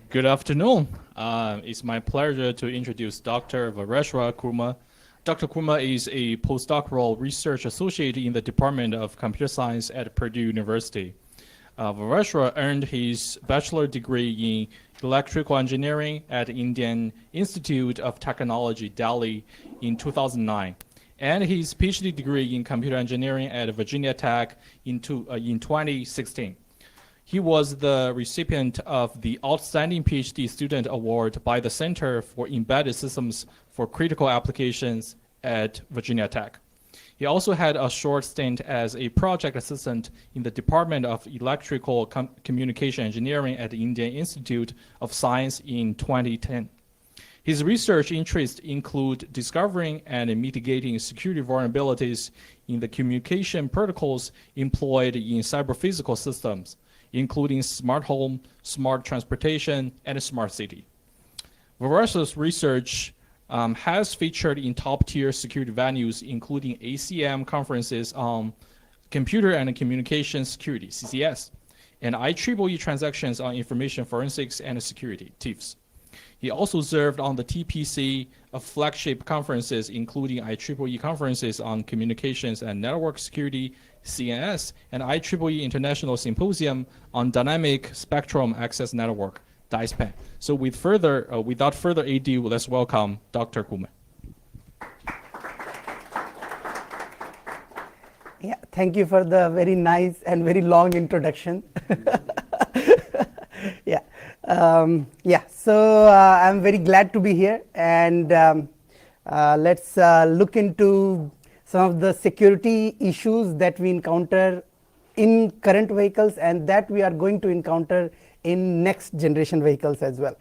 Good afternoon. It's my pleasure to introduce Dr. Vareshwar Kurma. Dr. Kurma is a postdoctoral research associate in the Department of Computer Science at Purdue University. Vareshwar earned his bachelor degree in electrical engineering at Indian Institute of Technology, Delhi in 2009, and his PhD degree in computer engineering at Virginia Tech in 2016. He was the recipient of the Outstanding PhD Student Award by the Center for Embedded Systems for Critical Applications at Virginia Tech. He also had a short stint as a project assistant in the Department of Electrical Communication Engineering at the Indian Institute of Science in 2010. His research interests include discovering and mitigating security vulnerabilities in the communication protocols employed in cyber-physical systems, including smart home, smart transportation, and smart city. Vareshwar's research has featured in top-tier security venues, including ACM conferences on computer and communication security, CCS, and IEEE transactions on information forensics and security, TIFs. He also served on the TPC of flagship conferences, including IEEE conferences on communications and network security, CNS, and IEEE International Symposium on Dynamic Spectrum Access Network, DISPAN. So without further ado, let's welcome Dr. Kurma. Yeah, thank you for the very nice and very long introduction. So I'm very glad to be here, and let's look into some of the security issues that we encounter in current vehicles and that we are going to encounter in next generation vehicles as well.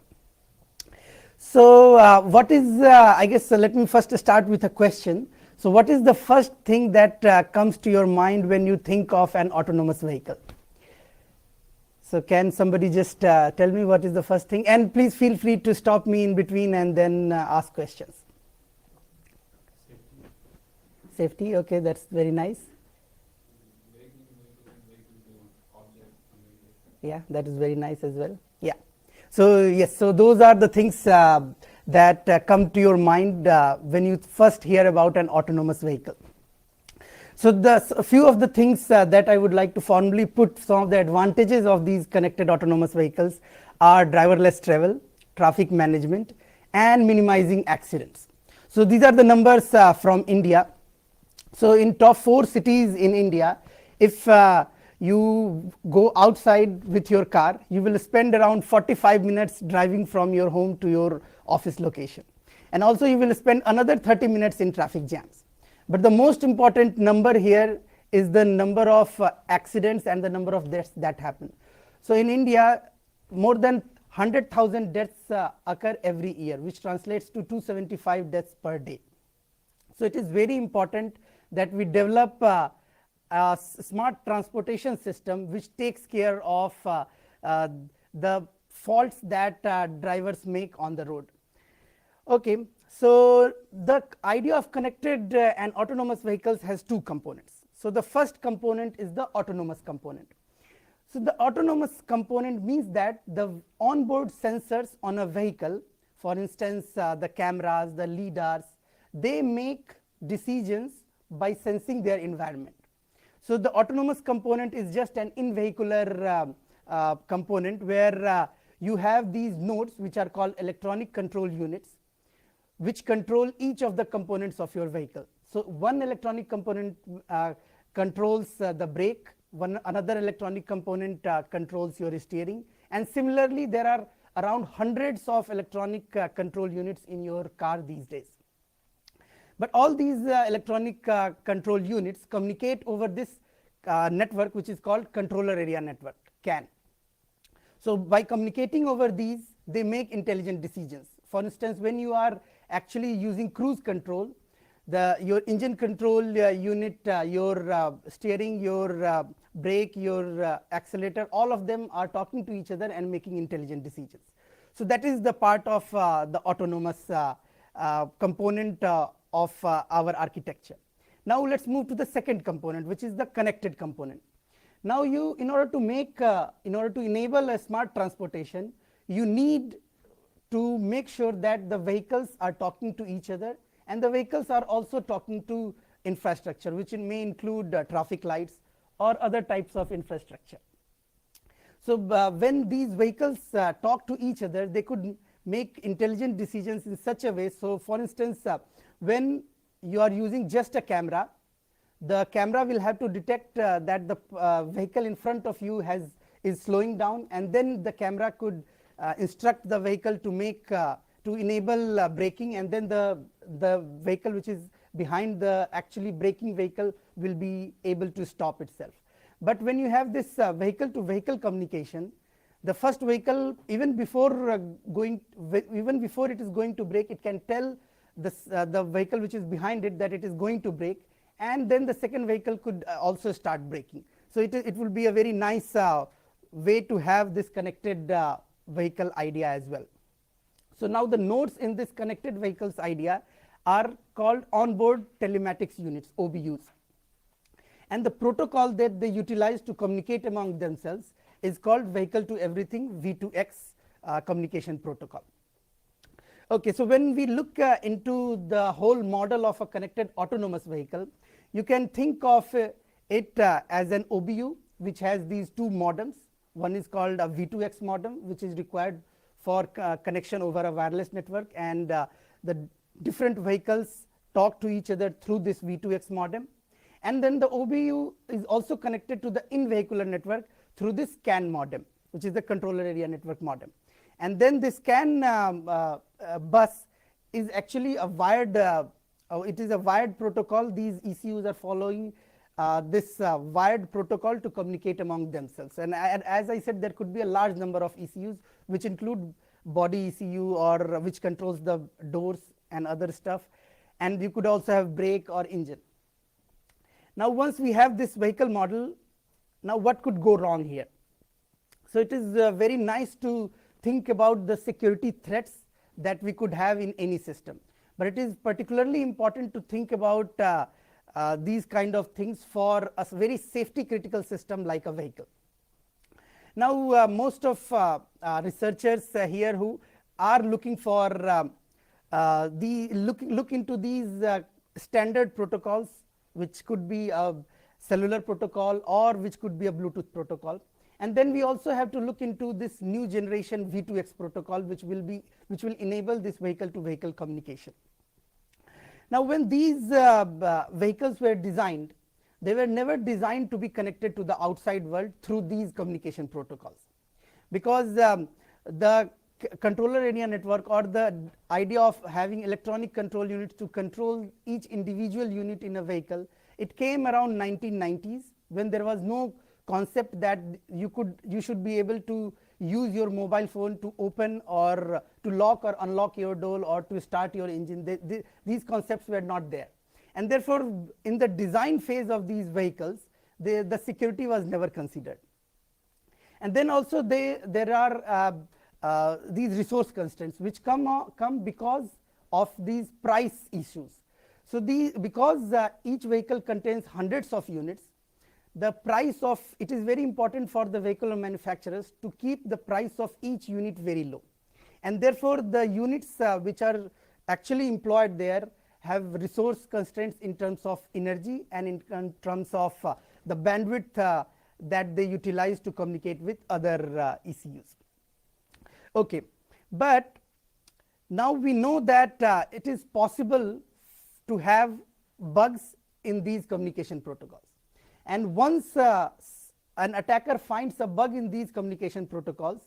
So what is, I guess, let me first start with a question. So what is the first thing that comes to your mind when you think of an autonomous vehicle? So can somebody just tell me what is the first thing? And please feel free to stop me in between and then ask questions. Safety, okay, that's very nice. Yeah, that is very nice as well. Yeah. So yes, so those are the things that come to your mind when you first hear about an autonomous vehicle. So a few of the things that I would like to formally put some of the advantages of these connected autonomous vehicles are driverless travel, traffic management, and minimizing accidents. So these are the numbers from India. So in top 4 cities in India, if you go outside with your car, you will spend around 45 minutes driving from your home to your office location. And also you will spend another 30 minutes in traffic jams. But the most important number here is the number of accidents and the number of deaths that happen. So in India, more than 100,000 deaths occur every year, which translates to 275 deaths per day. So it is very important that we develop a smart transportation system which takes care of the faults that drivers make on the road. Okay, so the idea of connected and autonomous vehicles has 2 components. So the first component is the autonomous component. So the autonomous component means that the onboard sensors on a vehicle, for instance, the cameras, the lidars, they make decisions by sensing their environment. So the autonomous component is just an in-vehicular component where you have these nodes which are called electronic control units, which control each of the components of your vehicle. So one electronic component controls the brake, another electronic component controls your steering, and similarly there are around hundreds of electronic control units in your car these days. But all these electronic control units communicate over this network which is called controller area network, CAN. So by communicating over these, they make intelligent decisions. For instance, when you are actually using cruise control, your engine control unit, your steering, your brake, your accelerator, all of them are talking to each other and making intelligent decisions. So that is the part of the autonomous component of our architecture. Now let's move to the second component, which is the connected component. Now in order to enable a smart transportation, you need to make sure that the vehicles are talking to each other, and the vehicles are also talking to infrastructure, which may include traffic lights or other types of infrastructure. So when these vehicles talk to each other, they could make intelligent decisions in such a way. So for instance, when you are using just a camera, the camera will have to detect that the vehicle in front of you is slowing down, and then the camera could instruct the vehicle to enable braking, and then the vehicle which is behind the actually braking vehicle will be able to stop itself. But when you have this vehicle to vehicle communication, the first vehicle, even before it is going to brake, it can tell the vehicle which is behind it that it is going to brake, and then the second vehicle could also start braking. So it will be a very nice way to have this connected vehicle idea as well. So now the nodes in this connected vehicles idea are called onboard telematics units, OBUs. And the protocol that they utilize to communicate among themselves is called vehicle to everything V2X communication protocol. Okay, so when we look into the whole model of a connected autonomous vehicle, you can think of it as an OBU which has these two modems. One is called a V2X modem, which is required for connection over a wireless network, and the different vehicles talk to each other through this V2X modem. And then the OBU is also connected to the in-vehicular network through this CAN modem, which is the controller area network modem. And then this CAN bus is actually a wired it is a wired protocol. These ECUs are following this wired protocol to communicate among themselves. And as I said, there could be a large number of ECUs which include body ECU, or which controls the doors and other stuff, and you could also have brake or engine. Now once we have this vehicle model, now what could go wrong here? So it is very nice to think about the security threats that we could have in any system, but it is particularly important to think about these kind of things for a very safety critical system like a vehicle. Now most of researchers here who are looking for look into these standard protocols, which could be a cellular protocol or which could be a Bluetooth protocol. And then we also have to look into this new generation V2X protocol, which will enable this vehicle to vehicle communication. Now when these vehicles were designed, they were never designed to be connected to the outside world through these communication protocols, because the controller area network, or the idea of having electronic control units to control each individual unit in a vehicle, it came around 1990s, when there was no concept that you should be able to use your mobile phone to open or to lock or unlock your door or to start your engine. These concepts were not there, and therefore in the design phase of these vehicles, the security was never considered. And then also there are these resource constraints which come because of these price issues. So because each vehicle contains hundreds of units, the price of it is very important for the vehicle manufacturers to keep the price of each unit very low, and therefore the units which are actually employed there have resource constraints in terms of energy and in terms of the bandwidth that they utilize to communicate with other ECUs. Okay, but now we know that it is possible to have bugs in these communication protocols, and once an attacker finds a bug in these communication protocols,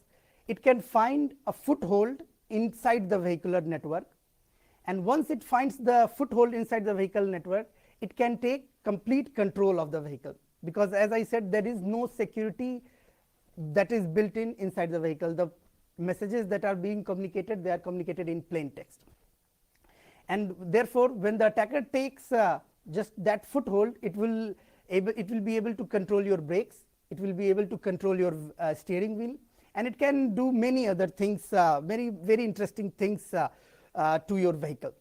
it can find a foothold inside the vehicular network, and once it finds the foothold inside the vehicle network, it can take complete control of the vehicle, because as I said, there is no security that is built inside the vehicle. The messages that are being communicated, they are communicated in plain text, and therefore when the attacker takes just that foothold, it will be able to control your brakes, it will be able to control your steering wheel, and it can do many other things, very interesting things to your vehicle.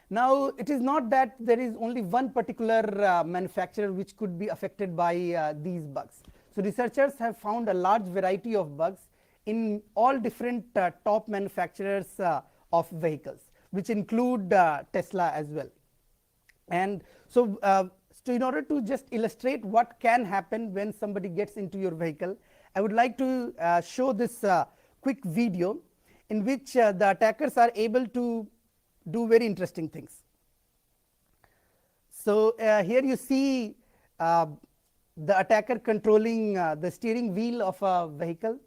Now, it is not that there is only one particular manufacturer which could be affected by these bugs. So, researchers have found a large variety of bugs in all different top manufacturers of vehicles, which include Tesla as well. And so, in order to just illustrate what can happen when somebody gets into your vehicle, I would like to show this quick video in which the attackers are able to do very interesting things. So, here you see the attacker controlling the steering wheel of a vehicle,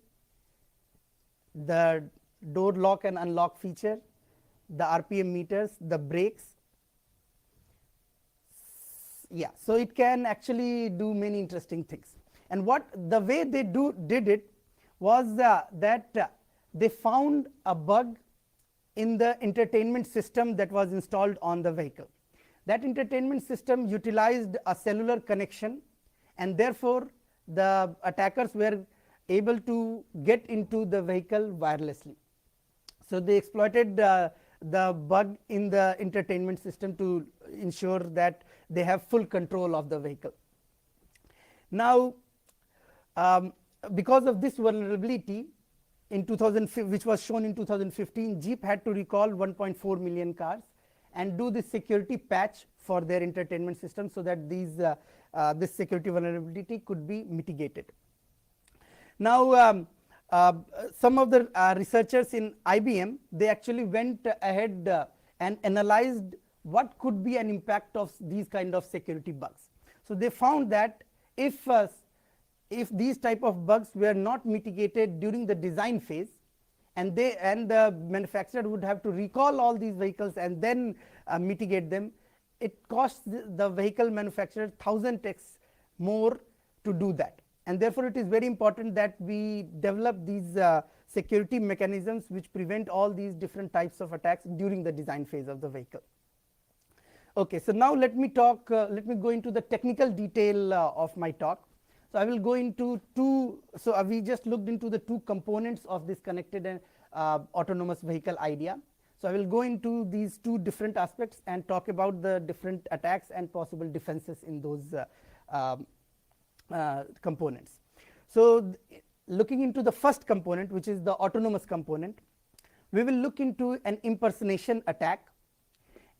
the door lock and unlock feature, the RPM meters, the brakes. Yeah, so it can actually do many interesting things. And what the way they did it was that they found a bug in the entertainment system that was installed on the vehicle. That entertainment system utilized a cellular connection, and therefore the attackers were able to get into the vehicle wirelessly. So, they exploited the bug in the entertainment system to ensure that they have full control of the vehicle. Now, because of this vulnerability in which was shown in 2015, Jeep had to recall 1.4 million cars and do this security patch for their entertainment system, so that this security vulnerability could be mitigated. Now, some of the researchers in IBM, they actually went ahead and analyzed what could be an impact of these kind of security bugs. So, they found that if these type of bugs were not mitigated during the design phase, and the manufacturer would have to recall all these vehicles and then mitigate them, it costs the vehicle manufacturer 1000x more to do that. And therefore, it is very important that we develop these security mechanisms which prevent all these different types of attacks during the design phase of the vehicle. Okay, so now let me go into the technical detail of my talk. So, I will go into we just looked into the two components of this connected and autonomous vehicle idea. So, I will go into these two different aspects and talk about the different attacks and possible defenses in those components. So, looking into the first component, which is the autonomous component, we will look into an impersonation attack.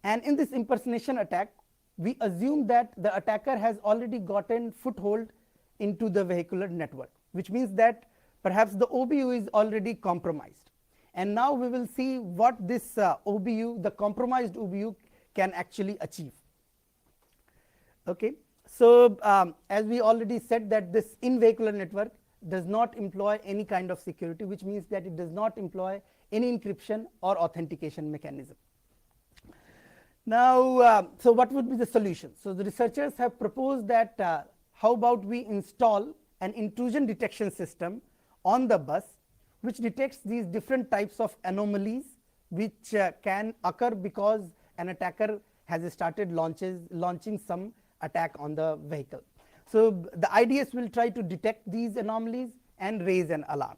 And in this impersonation attack, we assume that the attacker has already gotten foothold into the vehicular network, which means that perhaps the OBU is already compromised. And now we will see what this OBU, the compromised OBU, can actually achieve. Okay. So, as we already said, that this in-vehicular network does not employ any kind of security, which means that it does not employ any encryption or authentication mechanism. Now, so what would be the solution? So, the researchers have proposed that how about we install an intrusion detection system on the bus, which detects these different types of anomalies which can occur because an attacker has started launching some attack on the vehicle. So, the IDS will try to detect these anomalies and raise an alarm.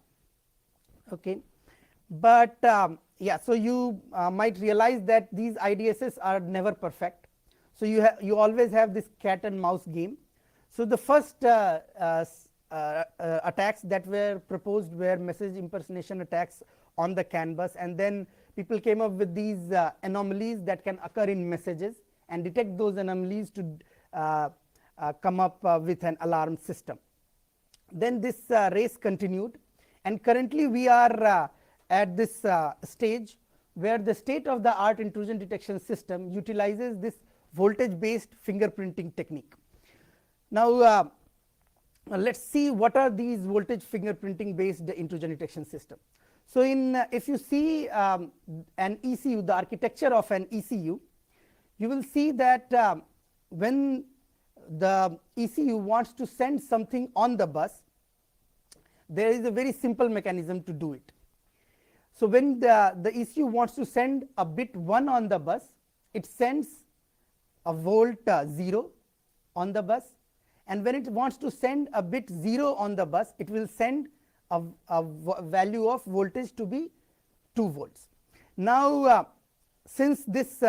Okay. But yeah, so you might realize that these IDSs are never perfect. So, you always have this cat and mouse game. So, the first attacks that were proposed were message impersonation attacks on the CAN bus, and then people came up with these anomalies that can occur in messages and detect those anomalies to come up with an alarm system. Then this race continued, and currently we are at this stage where the state of the art intrusion detection system utilizes this voltage based fingerprinting technique. Now, let us see what are these voltage fingerprinting based intrusion detection system. So, if you see an ECU, the architecture of an ECU, you will see that when the ECU wants to send something on the bus, there is a very simple mechanism to do it. So, when the ECU wants to send a bit 1 on the bus, it sends a volt 0 on the bus, and when it wants to send a bit 0 on the bus, it will send a value of voltage to be 2 volts. Now, since this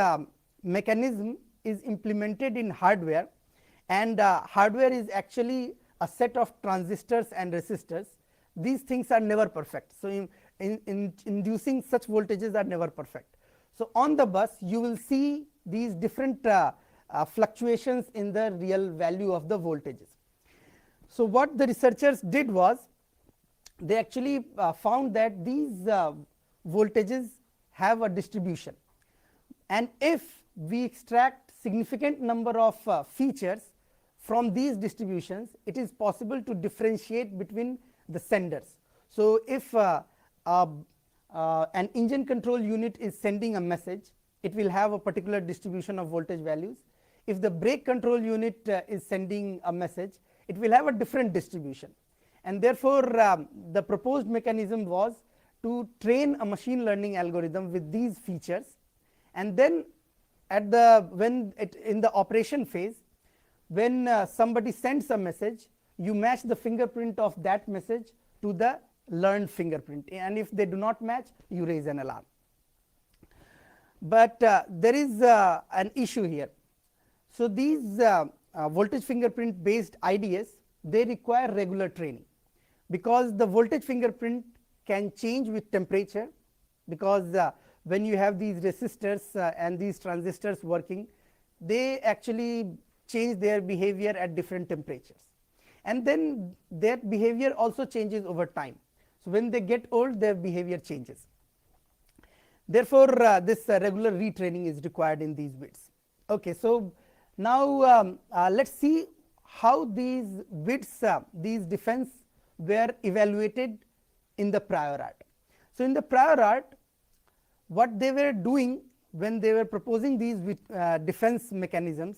mechanism is implemented in hardware, and hardware is actually a set of transistors and resistors. These things are never perfect. So, in inducing such voltages are never perfect. So, on the bus you will see these different fluctuations in the real value of the voltages. So, what the researchers did was they actually found that these voltages have a distribution, and if we extract significant number of features from these distributions, it is possible to differentiate between the senders. So, if an engine control unit is sending a message, it will have a particular distribution of voltage values. If the brake control unit is sending a message, it will have a different distribution, and therefore, the proposed mechanism was to train a machine learning algorithm with these features, and then at the in the operation phase, when somebody sends a message, you match the fingerprint of that message to the learned fingerprint, and if they do not match, you raise an alarm. But there is an issue here. So, these voltage fingerprint based IDS, they require regular training, because the voltage fingerprint can change with temperature, because when you have these resistors and these transistors working, they actually change their behavior at different temperatures, and then their behavior also changes over time. So, when they get old, their behavior changes. Therefore, this regular retraining is required in these bits. Okay, so, now let us see how these bits, these defense were evaluated in the prior art. So, in the prior art, what they were doing when they were proposing these defense mechanisms,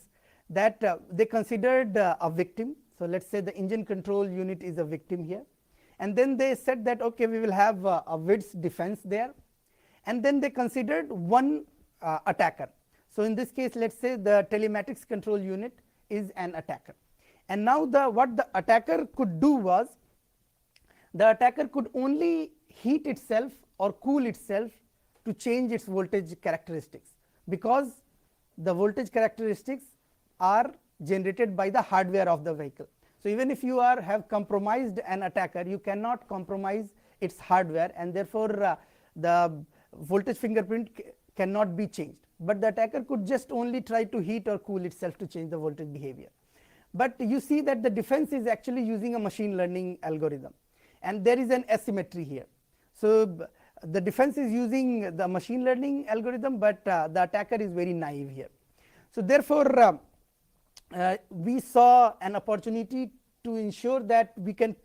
that they considered a victim. So, let us say the engine control unit is a victim here, and then they said that okay, we will have a width defense there, and then they considered one attacker. So, in this case, let us say the telematics control unit is an attacker, and now what the attacker could do was, the attacker could only heat itself or cool itself to change its voltage characteristics, because the voltage characteristics are generated by the hardware of the vehicle. So, even if you have compromised an attacker, you cannot compromise its hardware, and therefore, the voltage fingerprint cannot be changed, but the attacker could just only try to heat or cool itself to change the voltage behavior. But you see that the defense is actually using a machine learning algorithm, and there is an asymmetry here. So, the defense is using the machine learning algorithm, but the attacker is very naive here. So, therefore, we saw an opportunity to ensure that we can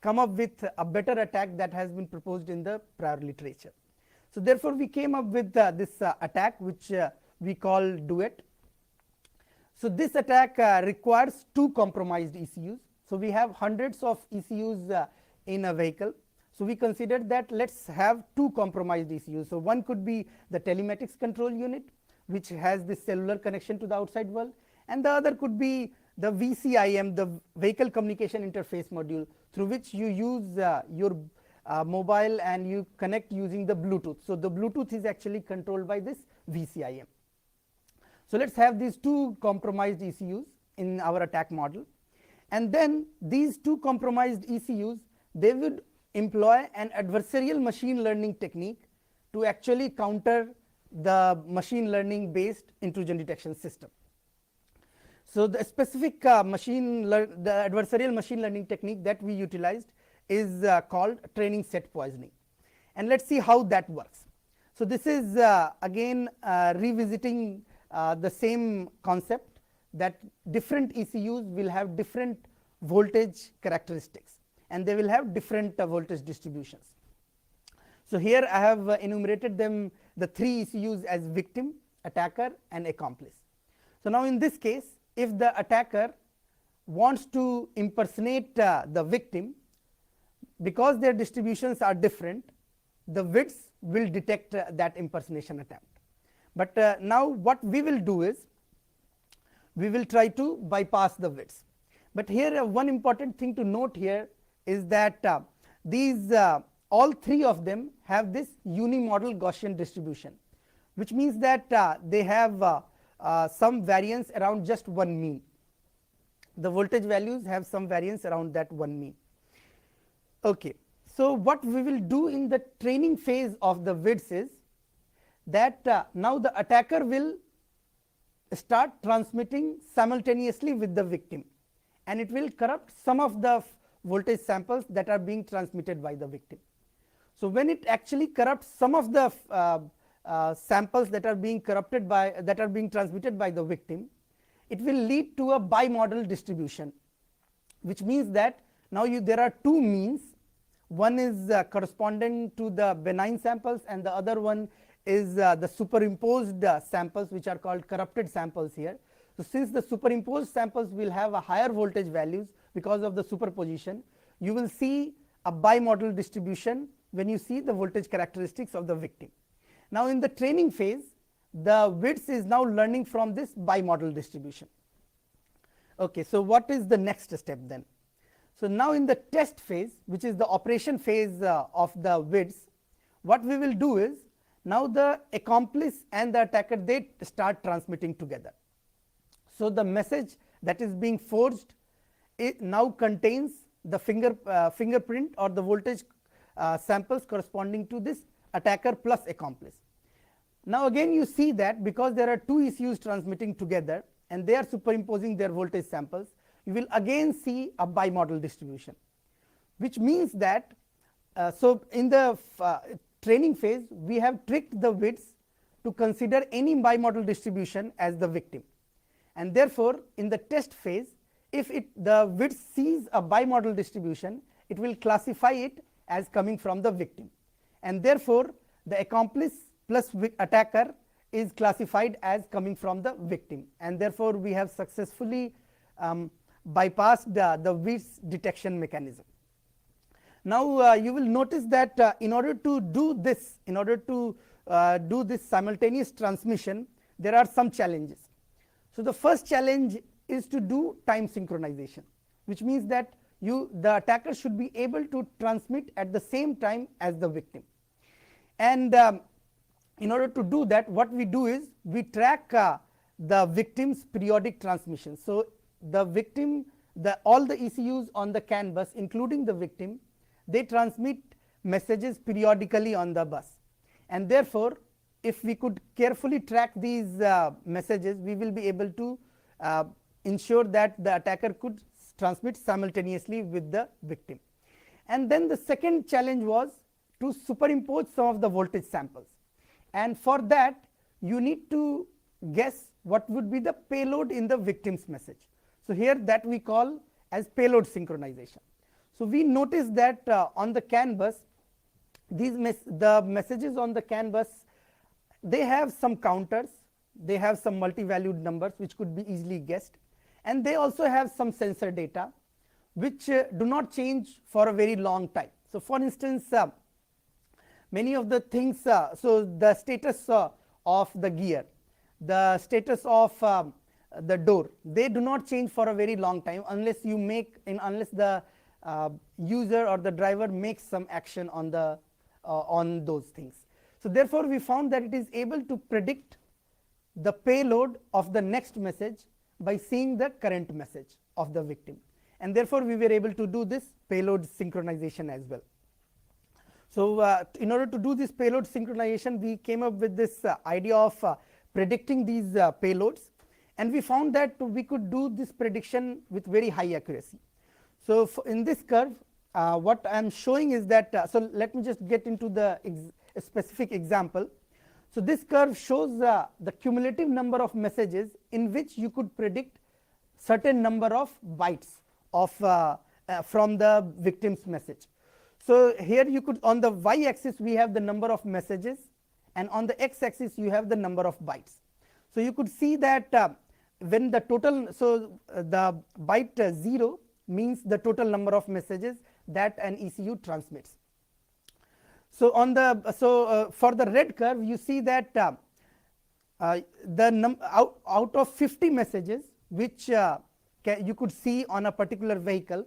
come up with a better attack that has been proposed in the prior literature. So, therefore, we came up with this attack, which we call duet. So, this attack requires two compromised ECUs. So, we have hundreds of ECUs in a vehicle. So, we considered that let us have two compromised ECUs. So, one could be the telematics control unit, which has this cellular connection to the outside world, and the other could be the VCIM, the vehicle communication interface module, through which you use your mobile and you connect using the Bluetooth. So, the Bluetooth is actually controlled by this VCIM. So, let us have these two compromised ECUs in our attack model, and then these two compromised ECUs, they would employ an adversarial machine learning technique to actually counter the machine learning based intrusion detection system. So, the specific the adversarial machine learning technique that we utilized is called training set poisoning, and let us see how that works. So, this is again revisiting the same concept, that different ECUs will have different voltage characteristics, and they will have different voltage distributions. So, here I have enumerated them, the three ECUs, as victim, attacker and accomplice. So, now in this case, if the attacker wants to impersonate the victim, because their distributions are different, the widths will detect that impersonation attempt. But now what we will do is, we will try to bypass the widths. But here one important thing to note here is that these all three of them have this unimodal Gaussian distribution, which means that they have some variance around just one mean. The voltage values have some variance around that one mean. Okay. So, what we will do in the training phase of the WIDS is that now the attacker will start transmitting simultaneously with the victim, and it will corrupt some of the voltage samples that are being transmitted by the victim. So, when it actually corrupts some of the samples that are being transmitted by the victim, it will lead to a bimodal distribution, which means that now there are two means. One is corresponding to the benign samples, and the other one is the superimposed samples, which are called corrupted samples here. So, since the superimposed samples will have a higher voltage values because of the superposition, you will see a bimodal distribution when you see the voltage characteristics of the victim. Now, in the training phase, the WIDS is now learning from this bimodal distribution. Okay, so what is the next step then? So, now in the test phase, which is the operation phase of the WIDS, what we will do is, now the accomplice and the attacker, they start transmitting together. So, the message that is being forged, it now contains the fingerprint or the voltage samples corresponding to this attacker plus accomplice. Now, again you see that because there are two ECUs transmitting together and they are superimposing their voltage samples, you will again see a bimodal distribution, which means that so in the training phase we have tricked the WIDS to consider any bimodal distribution as the victim, and therefore in the test phase, if the WIDS sees a bimodal distribution, it will classify it as coming from the victim, and therefore the accomplice plus attacker is classified as coming from the victim, and therefore we have successfully bypassed the WIDS detection mechanism. Now, you will notice that in order to do this simultaneous transmission, there are some challenges. So, the first challenge is to do time synchronization, which means that the attacker should be able to transmit at the same time as the victim, and in order to do that, what we do is we track the victim's periodic transmission. So, the victim, all the ECUs on the CAN bus, including the victim, they transmit messages periodically on the bus, and therefore, if we could carefully track these messages, we will be able to ensure that the attacker could transmit simultaneously with the victim. And then the second challenge was to superimpose some of the voltage samples, and for that you need to guess what would be the payload in the victim's message. So, here that we call as payload synchronization. So, we notice that on the CAN bus, the messages on the CAN bus, they have some counters, they have some multi-valued numbers which could be easily guessed, and they also have some sensor data which do not change for a very long time. So, for instance, many of the things, so the status of the gear, the status of the door, they do not change for a very long time unless the user or the driver makes some action on those things. So, therefore, we found that it is able to predict the payload of the next message by seeing the current message of the victim, and therefore, we were able to do this payload synchronization as well. So, in order to do this payload synchronization, we came up with this idea of predicting these payloads, and we found that we could do this prediction with very high accuracy. So, in this curve, what I am showing is that, so let me just get into the specific example. So, this curve shows the cumulative number of messages in which you could predict certain number of bytes of from the victim's message. So, here you could, on the y axis we have the number of messages, and on the x axis you have the number of bytes. So, you could see that when the total, so the byte 0 means the total number of messages that an ECU transmits. So, on the for the red curve you see that out of 50 messages which you could see on a particular vehicle,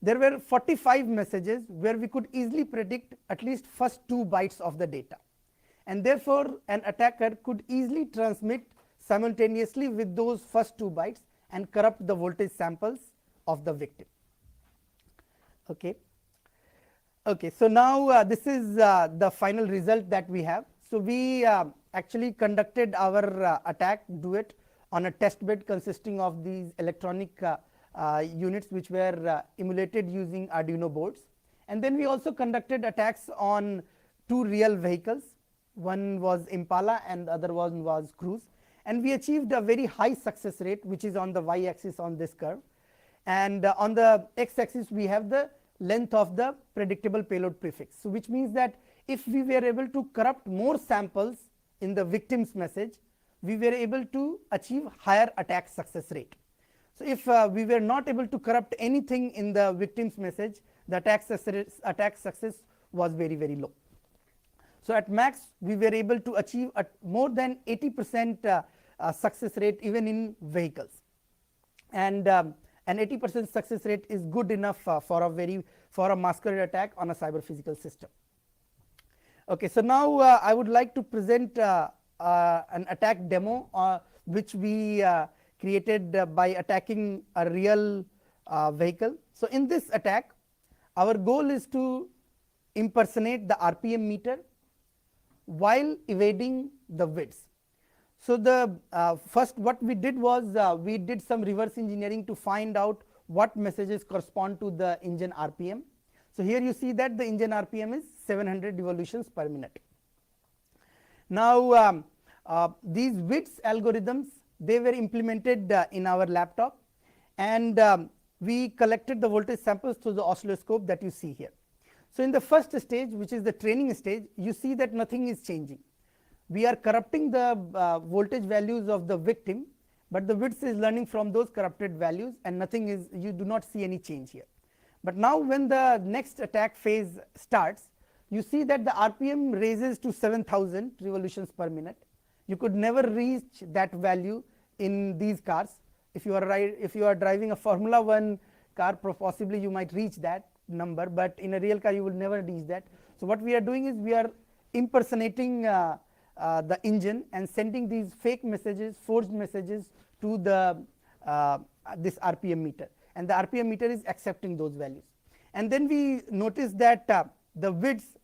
there were 45 messages where we could easily predict at least first 2 bytes of the data, and therefore, an attacker could easily transmit simultaneously with those first 2 bytes and corrupt the voltage samples of the victim. Okay. Okay, so now this is the final result that we have. So we actually conducted our attack duet on a test bed consisting of these electronic units which were emulated using Arduino boards, and then we also conducted attacks on 2 real vehicles. One was Impala and the other one was Cruise, and we achieved a very high success rate, which is on the y axis on this curve, and on the x axis we have the length of the predictable payload prefix. So which means that if we were able to corrupt more samples in the victim's message, we were able to achieve higher attack success rate. So if we were not able to corrupt anything in the victim's message, the attack success was very, very low. So at max we were able to achieve more than 80% success rate even in vehicles, and an 80% success rate is good enough for a masquerade attack on a cyber physical system. Okay, so now I would like to present an attack demo which we created by attacking a real vehicle. So in this attack, our goal is to impersonate the RPM meter while evading the widths. So the first what we did was we did some reverse engineering to find out what messages correspond to the engine RPM. So here you see that the engine RPM is 700 revolutions per minute. Now these widths algorithms, they were implemented in our laptop, and we collected the voltage samples through the oscilloscope that you see here. So in the first stage, which is the training stage, you see that nothing is changing. We are corrupting the voltage values of the victim, but the width is learning from those corrupted values, and nothing is, you do not see any change here. But now when the next attack phase starts, you see that the RPM raises to 7,000 revolutions per minute. You could never reach that value in these cars. If you are driving a Formula 1 car, possibly you might reach that number, but in a real car you will never reach that. So what we are doing is we are impersonating the engine and sending these fake messages, forged messages to the this RPM meter, and the RPM meter is accepting those values. And then we notice that the width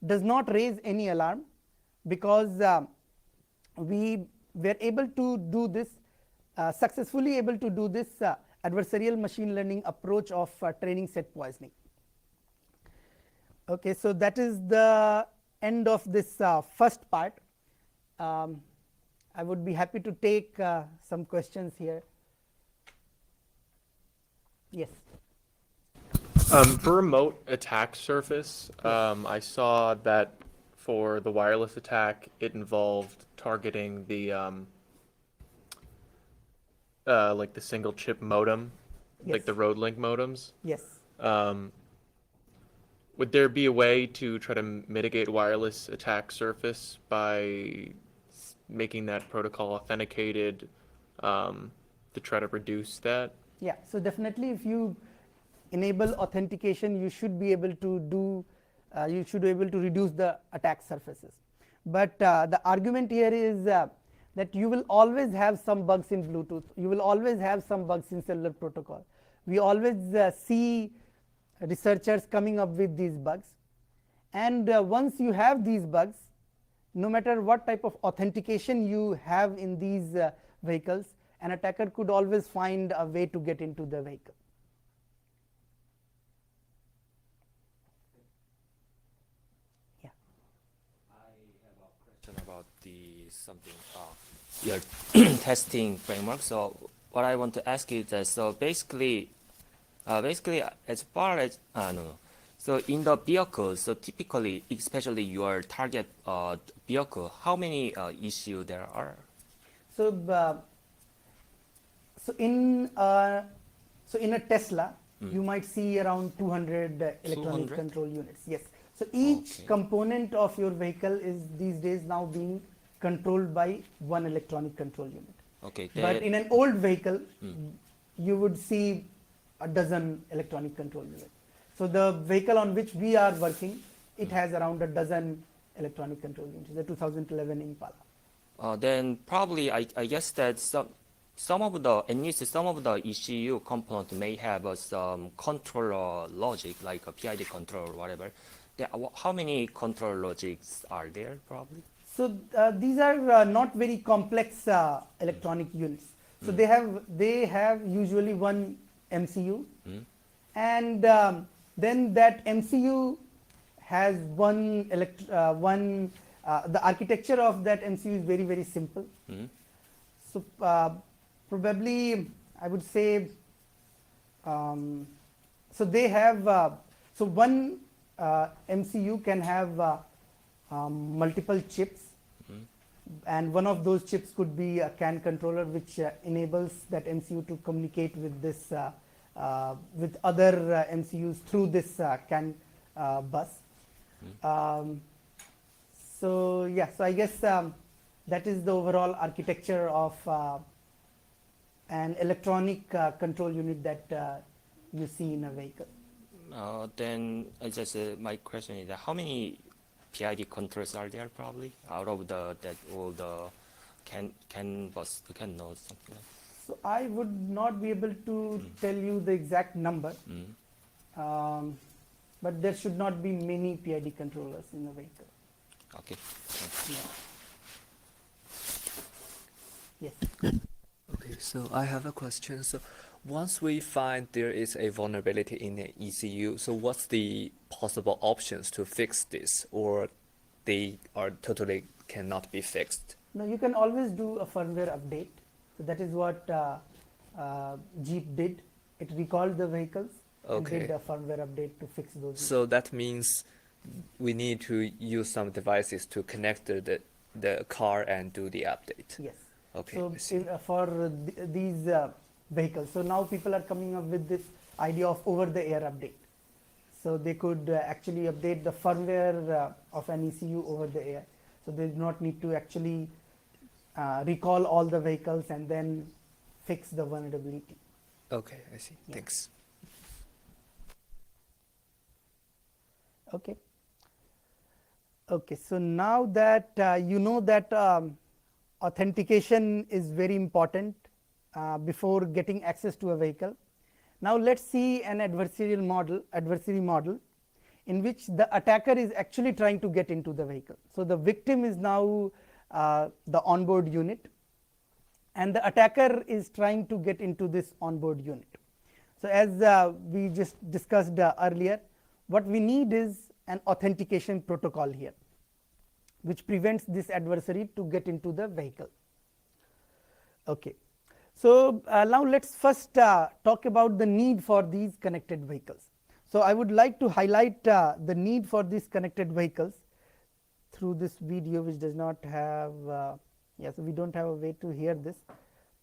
does not raise any alarm, because we were able to do this successfully able to do this adversarial machine learning approach of training set poisoning. Okay, so that is the end of this first part. I would be happy to take some questions here. Yes. For remote attack surface, I saw that for the wireless attack, it involved targeting the like the single chip modem, Yes. like the road link modems. Yes. Would there be a way to try to mitigate wireless attack surface by making that protocol authenticated to try to reduce that? Yeah, so definitely if you enable authentication, you should be able to do you should be able to reduce the attack surfaces. But the argument here is that you will always have some bugs in Bluetooth, you will always have some bugs in cellular protocol. We always see researchers coming up with these bugs, and once you have these bugs, no matter what type of authentication you have in these vehicles, an attacker could always find a way to get into the vehicle. Yeah. I have a question about the something your testing framework. So what I want to ask you is so basically as far as no. So in the vehicle, so typically, especially your target vehicle, how many issues there are? So so in a Tesla, you might see around 200 electronic 200? control units. Yes. So each Okay. component of your vehicle is these days now being controlled by one electronic control unit. Okay. But in an old vehicle, you would see a dozen electronic control units. So the vehicle on which we are working, it has around a dozen electronic control units, the 2011 Impala. then probably I guess that some of the at least some of the ECU component may have some controller logic like a PID controller or whatever. How many control logics are there probably? So these are not very complex electronic units. So they have usually one MCU, and then that MCU has the architecture of that MCU is very, very simple. So probably I would say so they have so one MCU can have multiple chips, and one of those chips could be a CAN controller, which enables that MCU to communicate with this with other MCUs through this CAN bus. So yeah, so I guess that is the overall architecture of an electronic control unit that you see in a vehicle. Then my question is how many PID controllers are there probably out of all the CAN bus, CAN nodes, something like that? So I would not be able to tell you the exact number, but there should not be many PID controllers in a vehicle. Okay. Yeah. Yes. Okay, so I have a question. So once we find there is a vulnerability in the ECU, so what's the possible options to fix this, or they are totally cannot be fixed? No, you can always do a firmware update. So that is what Jeep did. It recalled the vehicles and did a firmware update to fix those. So that means we need to use some devices to connect the car and do the update. Yes. Okay. So for these vehicles, so now people are coming up with this idea of over-the-air update. So they could actually update the firmware of an ECU over the air. So they do not need to actually recall all the vehicles and then fix the vulnerability. Okay, I see. Yeah. Thanks. Okay. Okay, so now that you know that authentication is very important before getting access to a vehicle. Now let's see an adversary model in which the attacker is actually trying to get into the vehicle. So the victim is now the onboard unit, and the attacker is trying to get into this onboard unit. So as we just discussed earlier, what we need is an authentication protocol here, which prevents this adversary to get into the vehicle. Okay. So now let's first talk about the need for these connected vehicles. So I would like to highlight the need for these connected vehicles through this video, which does not have so we don't have a way to hear this,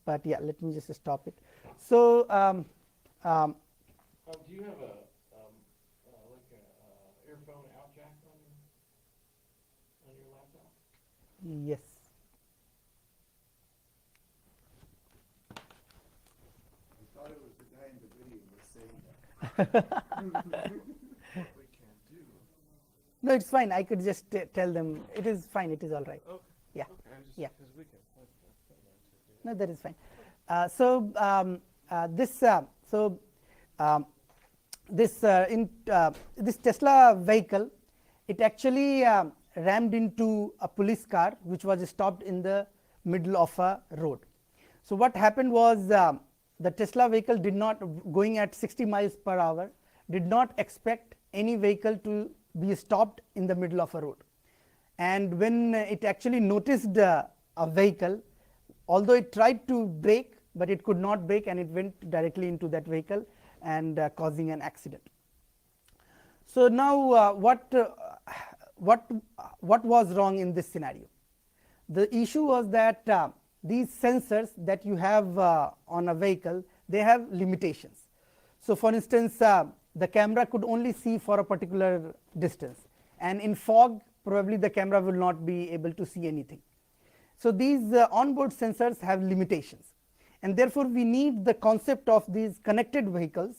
but yeah, let me just stop it. So do you have a like a earphone out jack on your laptop? yes. No, it's fine. I could just tell them it is fine. It is all right. Okay. Yeah. Okay, Yeah. because we can. No, that is fine. This Tesla vehicle, it actually rammed into a police car which was stopped in the middle of a road. So what happened was the Tesla vehicle did not, going at 60 miles per hour, did not expect any vehicle to be stopped in the middle of a road. And when it actually noticed a vehicle, although it tried to brake, but it could not brake, and it went directly into that vehicle and causing an accident. So now what was wrong in this scenario? The issue was that these sensors that you have on a vehicle, they have limitations. So for instance, the camera could only see for a particular distance, and in fog probably the camera will not be able to see anything. So these onboard sensors have limitations, and therefore we need the concept of these connected vehicles,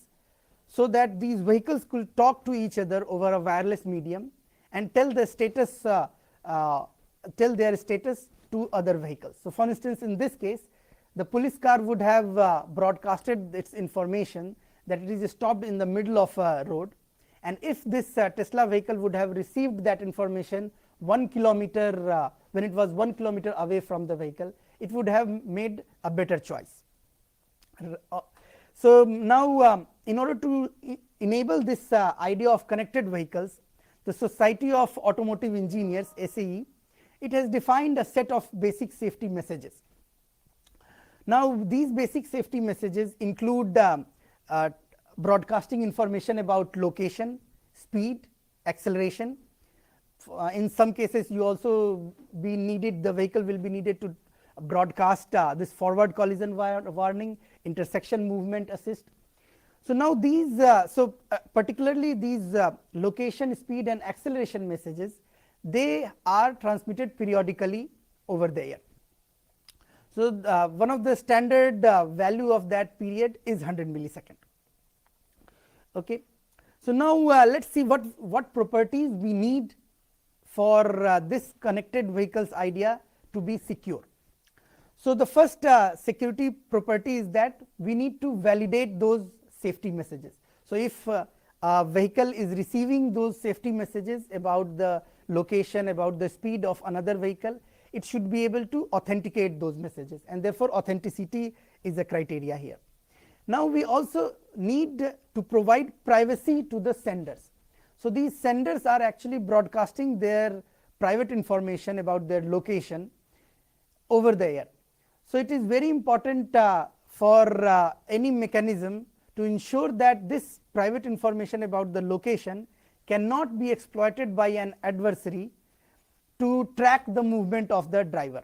so that these vehicles could talk to each other over a wireless medium and tell the status, tell their status to other vehicles. So for instance, in this case, the police car would have broadcasted its information that it is stopped in the middle of a road, and if this Tesla vehicle would have received that information 1 kilometer when it was 1 kilometer away from the vehicle, it would have made a better choice. So now in order to enable this idea of connected vehicles, the Society of Automotive Engineers, SAE, it has defined a set of basic safety messages. Now these basic safety messages include broadcasting information about location, speed, acceleration. In some cases you also the vehicle will be needed to broadcast this forward collision warning, intersection movement assist. So now these particularly these location, speed and acceleration messages, they are transmitted periodically over the air. So one of the standard value of that period is 100 millisecond. Okay. So now let's see what properties we need for this connected vehicles idea to be secure. So the first security property is that we need to validate those safety messages. So if a vehicle is receiving those safety messages about the location, about the speed of another vehicle, it should be able to authenticate those messages, and therefore authenticity is a criteria here. Now we also need to provide privacy to the senders. So these senders are actually broadcasting their private information about their location over the air. So it is very important for any mechanism to ensure that this private information about the location cannot be exploited by an adversary to track the movement of the driver.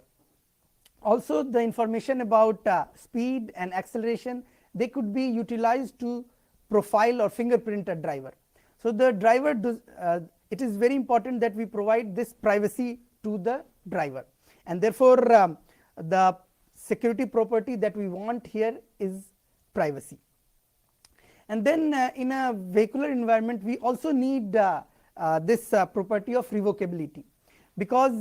Also the information about speed and acceleration, they could be utilized to profile or fingerprint a driver. So the driver does, it is very important that we provide this privacy to the driver, and therefore the security property that we want here is privacy. And then in a vehicular environment we also need this property of revocability, because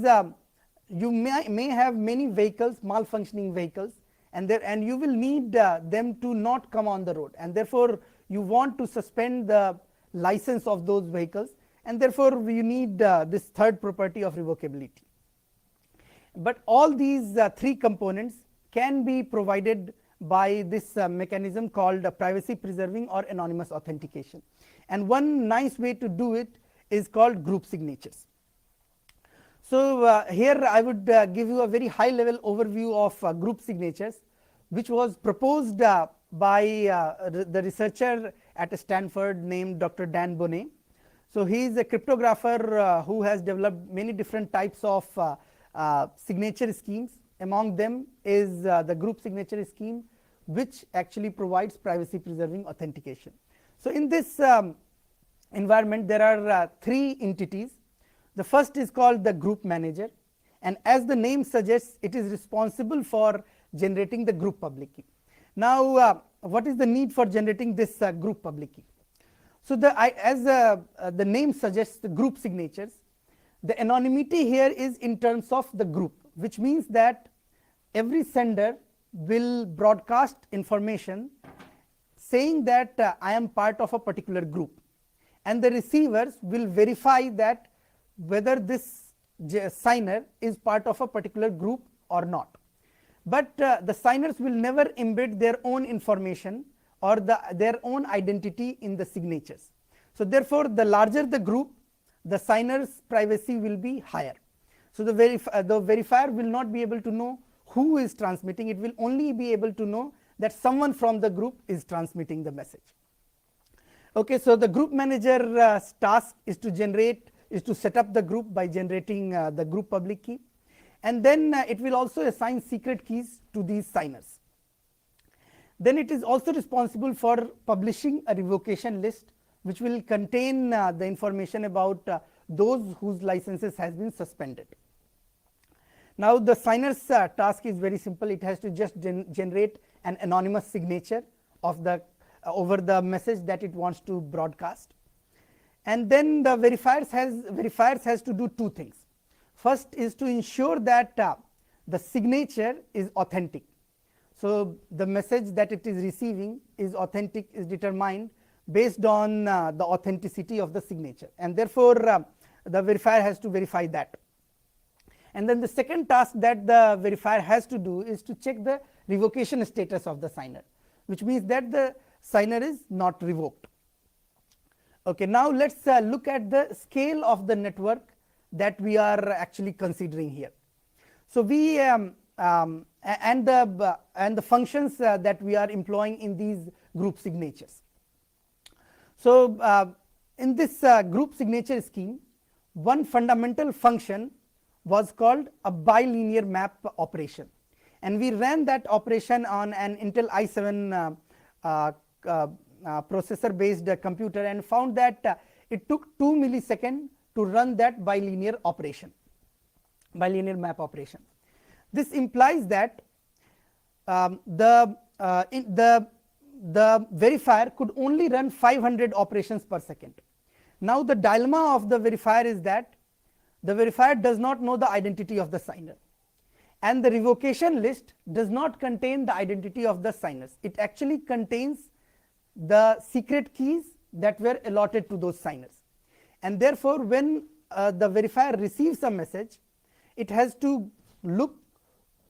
you may have many vehicles, malfunctioning vehicles, and you will need them to not come on the road, and therefore you want to suspend the license of those vehicles, and therefore you need this third property of revocability. But all these three components can be provided by this mechanism called privacy preserving or anonymous authentication, and one nice way to do it is called group signatures. So here I would give you a very high level overview of group signatures, which was proposed by the researcher at Stanford named Dr. Dan Boneh. So he is a cryptographer who has developed many different types of signature schemes. Among them is the group signature scheme, which actually provides privacy preserving authentication. So in this environment there are three entities. The first is called the group manager, and as the name suggests, it is responsible for generating the group public key. Now what is the need for generating this group public key? So as the name suggests, the group signatures, the anonymity here is in terms of the group, which means that every sender will broadcast information saying that I am part of a particular group, and the receivers will verify that whether this signer is part of a particular group or not. But the signers will never embed their own information or their own identity in the signatures. So therefore the larger the group, the signer's privacy will be higher. So the verifier will not be able to know who is transmitting, it will only be able to know that someone from the group is transmitting the message. Okay, so the group manager's task is to set up the group by generating the group public key, and then it will also assign secret keys to these signers. Then it is also responsible for publishing a revocation list, which will contain the information about those whose licenses has been suspended. Now the signer's task is very simple. It has to just generate an anonymous signature of over the message that it wants to broadcast. And then the verifiers has to do two things. First is to ensure that the signature is authentic. So the message that it is receiving is authentic, is determined based on the authenticity of the signature, and therefore the verifier has to verify that. And then the second task that the verifier has to do is to check the revocation status of the signer, which means that the signer is not revoked. Okay, now let's look at the scale of the network that we are actually considering here. So we and the functions that we are employing in these group signatures. So in this group signature scheme, one fundamental function was called a bilinear map operation, and we ran that operation on an Intel i7 processor based computer, and found that it took 2 milliseconds to run that bilinear operation, bilinear map operation. This implies that the verifier could only run 500 operations per second. Now the dilemma of the verifier is that the verifier does not know the identity of the signer, and the revocation list does not contain the identity of the signers. It actually contains the secret keys that were allotted to those signers, and therefore when the verifier receives a message, it has to look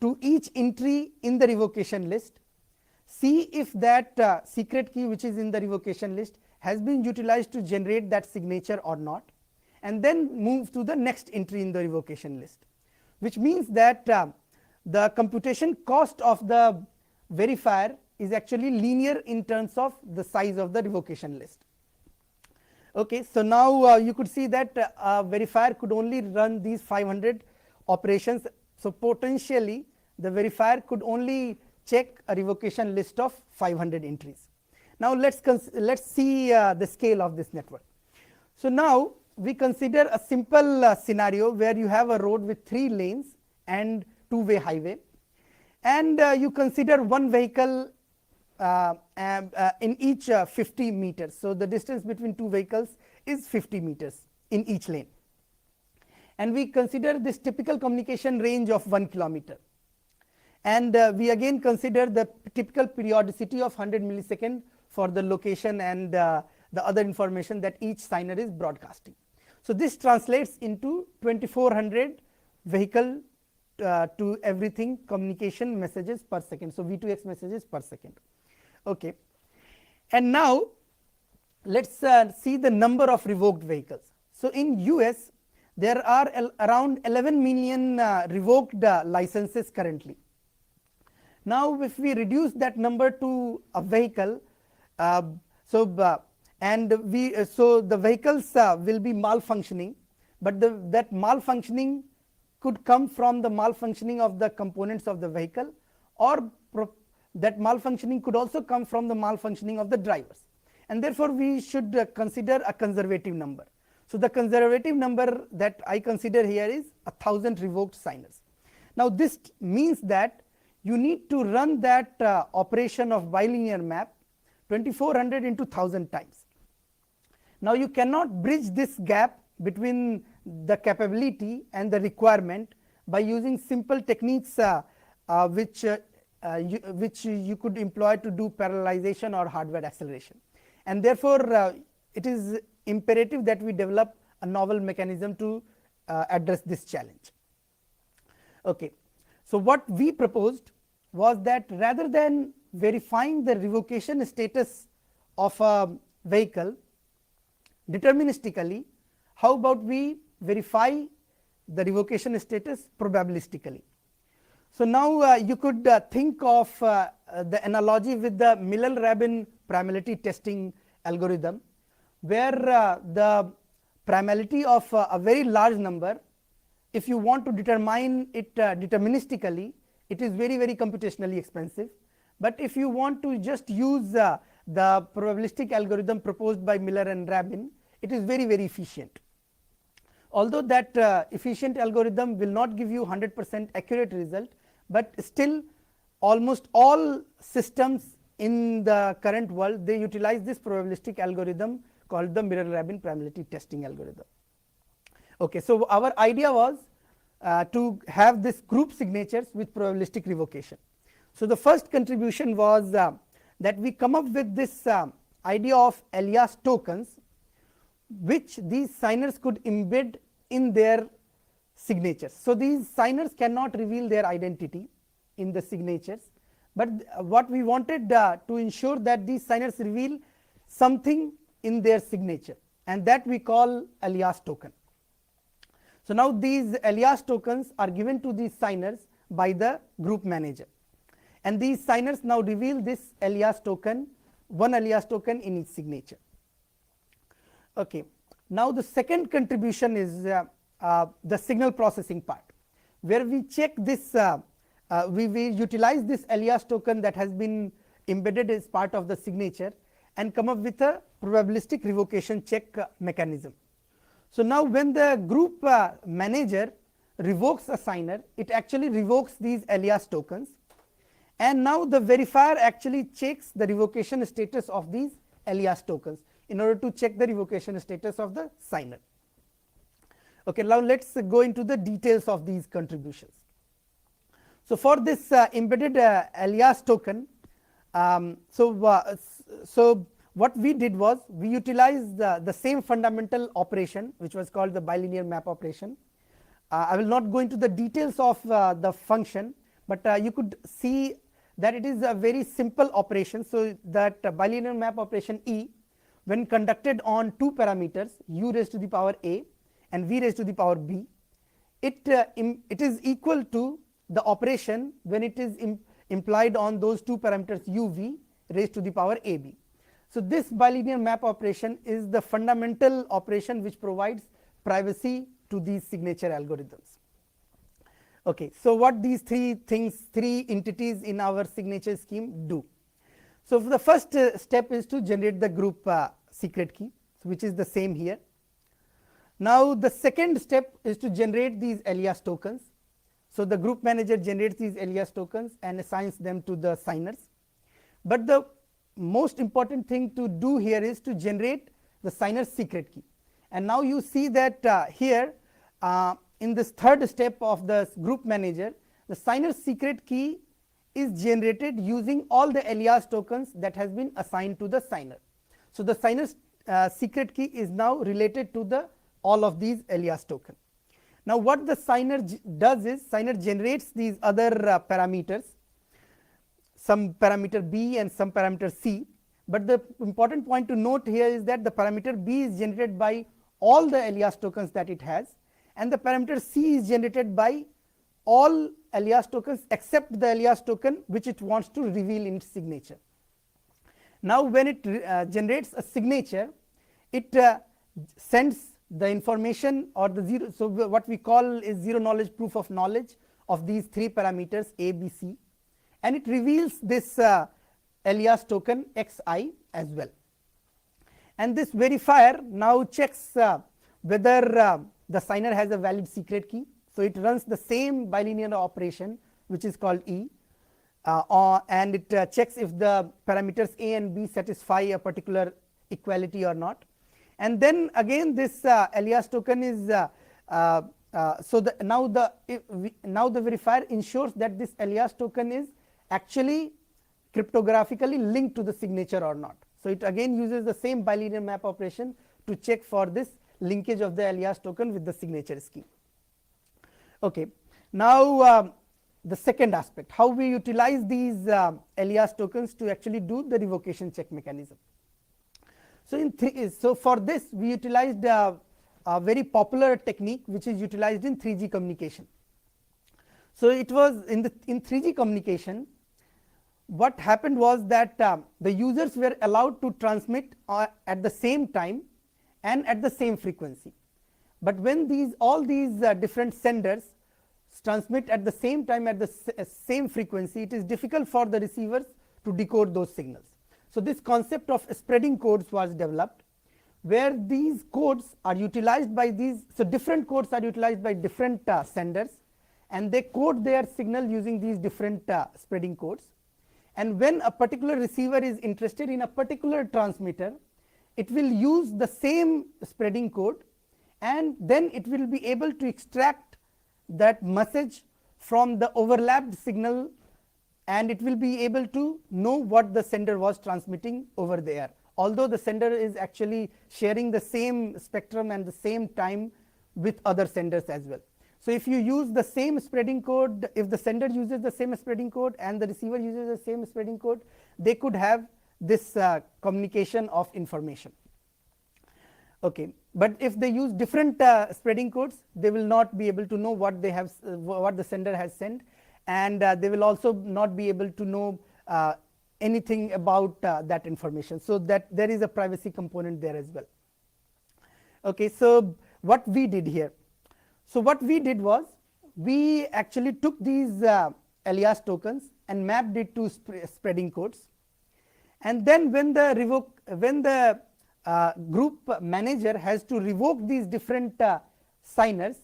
to each entry in the revocation list, see if that secret key which is in the revocation list has been utilized to generate that signature or not, and then move to the next entry in the revocation list, which means that the computation cost of the verifier is actually linear in terms of the size of the revocation list. Okay, so now you could see that a verifier could only run these 500 operations. So potentially the verifier could only check a revocation list of 500 entries. Now let's see the scale of this network. So now we consider a simple scenario where you have a road with 3 lanes and 2-way highway, and you consider one vehicle in each 50 meters. So the distance between 2 vehicles is 50 meters in each lane, and we consider this typical communication range of 1 kilometer, and we again consider the typical periodicity of 100 milliseconds for the location and the other information that each signer is broadcasting. So this translates into 2400 vehicle to everything communication messages per second, so V2X messages per second. Okay, and now let's see the number of revoked vehicles. So in US there are around 11 million revoked licenses currently. Now if we reduce that number to a vehicle, so the vehicles will be malfunctioning, but that malfunctioning could come from the malfunctioning of the components of the vehicle, or that malfunctioning could also come from the malfunctioning of the drivers, and therefore we should consider a conservative number. So the conservative number that I consider here is 1000 revoked signers. Now this means that you need to run that operation of bilinear map 2400 into 1000 times. Now you cannot bridge this gap between the capability and the requirement by using simple techniques which you could employ to do parallelization or hardware acceleration, and therefore it is imperative that we develop a novel mechanism to address this challenge. Okay, so what we proposed was that rather than verifying the revocation status of a vehicle deterministically, how about we verify the revocation status probabilistically. So now you could think of the analogy with the Miller-Rabin primality testing algorithm, where the primality of a very large number, if you want to determine it deterministically, it is very computationally expensive. But if you want to just use the probabilistic algorithm proposed by Miller and Rabin, it is very efficient. Although that efficient algorithm will not give you 100% accurate result, but still almost all systems in the current world, they utilize this probabilistic algorithm called the Miller-Rabin primality testing algorithm. Okay, so our idea was to have this group signatures with probabilistic revocation. So the first contribution was that we come up with this idea of alias tokens, which these signers could embed in their signatures. So these signers cannot reveal their identity in the signatures, but what we wanted to ensure that these signers reveal something in their signature, and that we call alias token. So now these alias tokens are given to these signers by the group manager, and these signers now reveal this alias token, one alias token in each signature. Okay. Now the second contribution is the signal processing part, where we check this, we utilize this alias token that has been embedded as part of the signature and come up with a probabilistic revocation check mechanism. So now when the group manager revokes a signer, it actually revokes these alias tokens, and now the verifier actually checks the revocation status of these alias tokens in order to check the revocation status of the signer. Okay, now let's go into the details of these contributions. So for this embedded alias token, so what we did was we utilized the same fundamental operation, which was called the bilinear map operation. I will not go into the details of the function, but you could see that it is a very simple operation. So that bilinear map operation E, when conducted on two parameters, u raised to the power a and v raised to the power b, it is equal to the operation when it is implied on those two parameters u v raised to the power a b. So this bilinear map operation is the fundamental operation which provides privacy to these signature algorithms. Okay, so what these three entities in our signature scheme do? So the first step is to generate the group secret key, which is the same here. Now the second step is to generate these alias tokens. So the group manager generates these alias tokens and assigns them to the signers. But the most important thing to do here is to generate the signer's secret key. And now you see that here in this third step of the group manager, the signer's secret key is generated using all the alias tokens that has been assigned to the signer. So the signer's secret key is now related to the all of these alias token. Now what the signer does is signer generates these other parameters, some parameter b and some parameter c, but the important point to note here is that the parameter b is generated by all the alias tokens that it has, and the parameter c is generated by all alias tokens except the alias token which it wants to reveal in its signature. Now when it generates a signature, it sends the information or the zero, so what we call is zero knowledge proof of knowledge of these three parameters a, b, c, and it reveals this alias token xi as well. And this verifier now checks whether the signer has a valid secret key. So it runs the same bilinear operation which is called E, and it checks if the parameters a and b satisfy a particular equality or not. And then again this alias token is now the verifier ensures that this alias token is actually cryptographically linked to the signature or not. So it again uses the same bilinear map operation to check for this linkage of the alias token with the signature scheme. Okay. Now the second aspect, how we utilize these alias tokens to actually do the revocation check mechanism. So so for this we utilized a very popular technique which is utilized in 3G communication. So it was in 3G communication, what happened was that the users were allowed to transmit at the same time and at the same frequency. But when all these different senders transmit at the same time at the same frequency, it is difficult for the receivers to decode those signals. So this concept of spreading codes was developed, where these codes are utilized by different codes are utilized by different senders, and they code their signal using these different spreading codes. And when a particular receiver is interested in a particular transmitter, it will use the same spreading code, and then it will be able to extract that message from the overlapped signal, and it will be able to know what the sender was transmitting over the air, although the sender is actually sharing the same spectrum and the same time with other senders as well. So if you use the same spreading code, if the sender uses the same spreading code and the receiver uses the same spreading code, they could have this communication of information. Okay, but if they use different spreading codes, they will not be able to know what they have, what the sender has sent, and they will also not be able to know anything about that information. So that there is a privacy component there as well. Okay, so what we did here. So what we did was, we actually took these alias tokens and mapped it to spreading codes, and then when the group manager has to revoke these different signers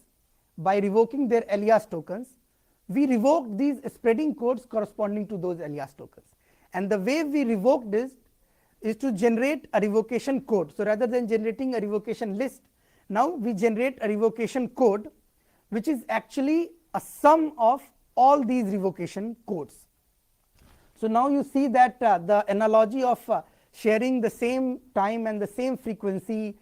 by revoking their alias tokens, we revoked these spreading codes corresponding to those alias tokens. And the way we revoked this is to generate a revocation code. So rather than generating a revocation list, now we generate a revocation code, which is actually a sum of all these revocation codes. So now you see that the analogy of sharing the same time and the same frequency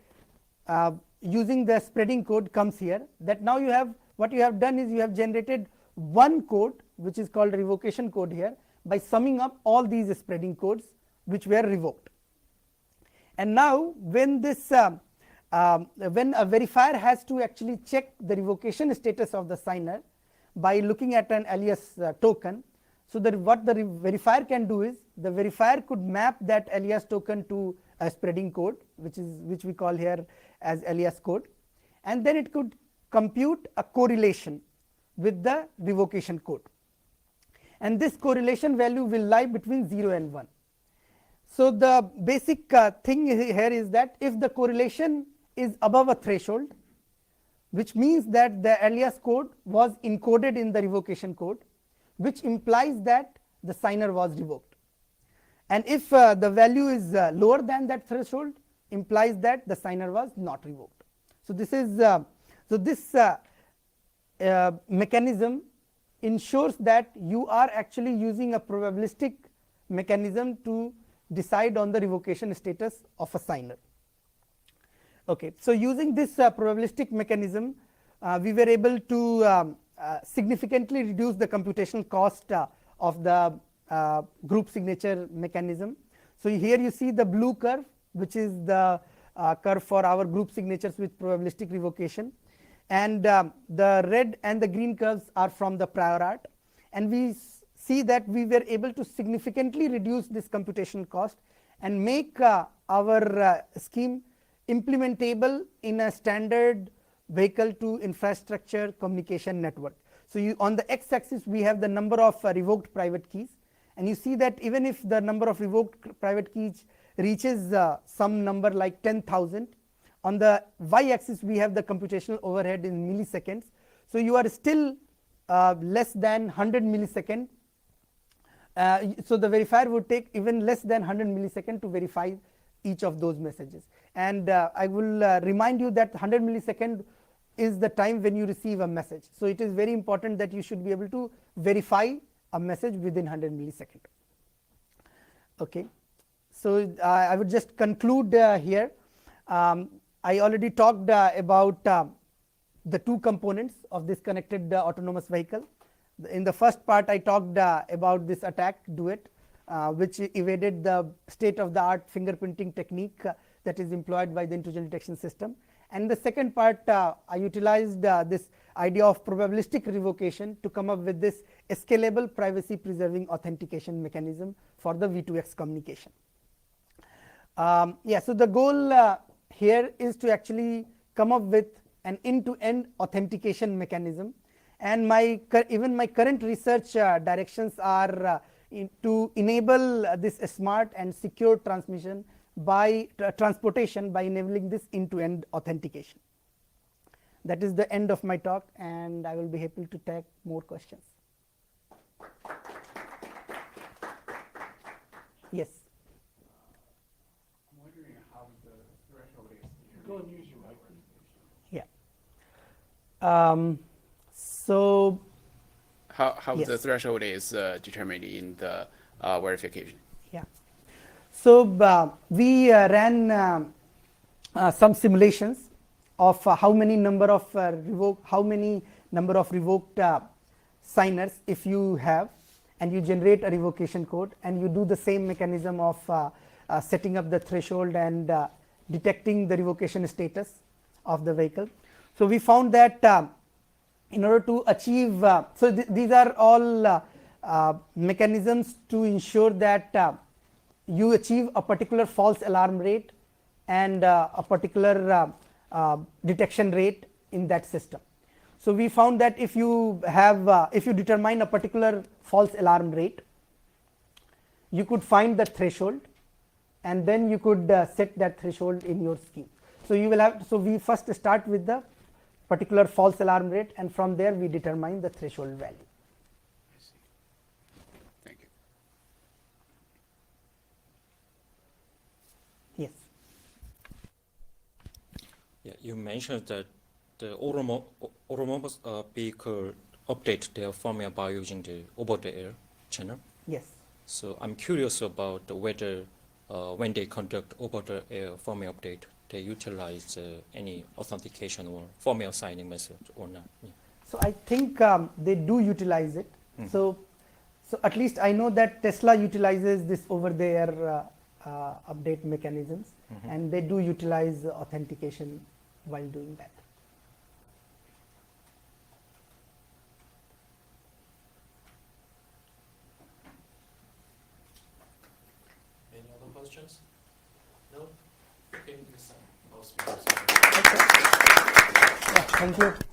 using the spreading code comes here, that now you have, what you have done is you have generated one code, which is called revocation code here, by summing up all these spreading codes which were revoked. And now when this when a verifier has to actually check the revocation status of the signer by looking at an alias token, so that what the verifier can do is, the verifier could map that alias token to a spreading code, which we call here as alias code, and then it could compute a correlation with the revocation code, and this correlation value will lie between 0 and 1. So the basic thing here is that if the correlation is above a threshold, which means that the alias code was encoded in the revocation code, which implies that the signer was revoked, and if the value is lower than that threshold, implies that the signer was not revoked. So this is this mechanism ensures that you are actually using a probabilistic mechanism to decide on the revocation status of a signer. Okay, so using this probabilistic mechanism, we were able to significantly reduce the computational cost of the group signature mechanism. So here you see the blue curve, which is the curve for our group signatures with probabilistic revocation, and the red and the green curves are from the prior art, and we see that we were able to significantly reduce this computational cost and make our scheme implementable in a standard vehicle to infrastructure communication network. So on the x axis we have the number of revoked private keys, and you see that even if the number of revoked private keys reaches some number like 10,000, on the y axis we have the computational overhead in milliseconds. So you are still less than 100 milliseconds. So the verifier would take even less than 100 milliseconds to verify each of those messages. And I will remind you that 100 milliseconds is the time when you receive a message. So it is very important that you should be able to verify a message within 100 milliseconds. Okay, so I would just conclude here. I already talked about the two components of this connected autonomous vehicle. In the first part I talked about this attack Duet, which evaded the state-of-the-art fingerprinting technique that is employed by the intrusion detection system. And the second part I utilized this idea of probabilistic revocation to come up with this scalable privacy preserving authentication mechanism for the V2X communication. Yeah, so the goal here is to actually come up with an end-to-end authentication mechanism, and even my current research directions are to enable this smart and secure transmission by transportation by enabling this end-to-end authentication. That is the end of my talk, and I will be happy to take more questions. Yes. I'm wondering how the threshold is. Go and use your microphone. Yeah. So How the Yes. threshold is determined in the verification? yeah. So we ran some simulations of how many number of revoked signers if you have, and you generate a revocation code, and you do the same mechanism of setting up the threshold and detecting the revocation status of the vehicle. So we found that in order to achieve, these are all mechanisms to ensure that you achieve a particular false alarm rate and a particular detection rate in that system. So we found that if you determine a particular false alarm rate, you could find the threshold, and then you could set that threshold in your scheme. So you will have. So we first start with the particular false alarm rate, and from there we determine the threshold value. Thank you. Yes. Yeah, you mentioned that the autonomous vehicle update their firmware by using the over-the-air channel. Yes. So I'm curious about whether when they conduct over-the-air firmware update, they utilize any authentication or firmware signing method or not. Yeah. So I think they do utilize it. So at least I know that Tesla utilizes this over-the-air update mechanisms, and they do utilize authentication while doing that. Any other questions? No? Okay, this most speakers. Yeah, thank you.